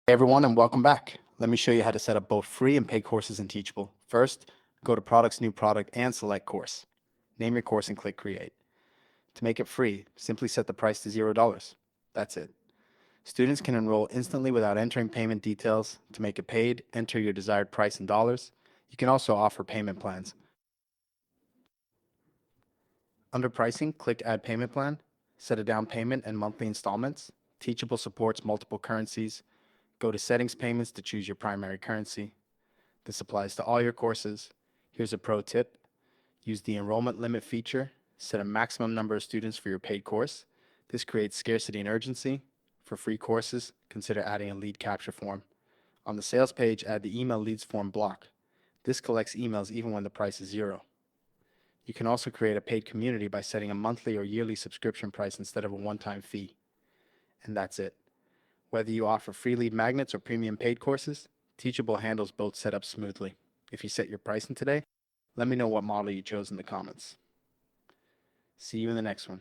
Hey everyone, and welcome back. Let me show you how to set up both free and paid courses in Teachable. First, go to Products, New Product, and select Course. Name your course and click Create. To make it free, simply set the price to $0. That's it. Students can enroll instantly without entering payment details. To make it paid, enter your desired price in dollars. You can also offer payment plans. Under Pricing, click Add Payment Plan. Set a down payment and monthly installments. Teachable supports multiple currencies. Go to Settings Payments to choose your primary currency. This applies to all your courses. Here's a pro tip. Use the enrollment limit feature. Set a maximum number of students for your paid course. This creates scarcity and urgency. For free courses, consider adding a lead capture form. On the sales page, add the email leads form block. This collects emails even when the price is $0. You can also create a paid community by setting a monthly or yearly subscription price instead of a one-time fee. And that's it. Whether you offer free lead magnets or premium paid courses, Teachable handles both setups smoothly. If you set your pricing today, let me know what model you chose in the comments. See you in the next one.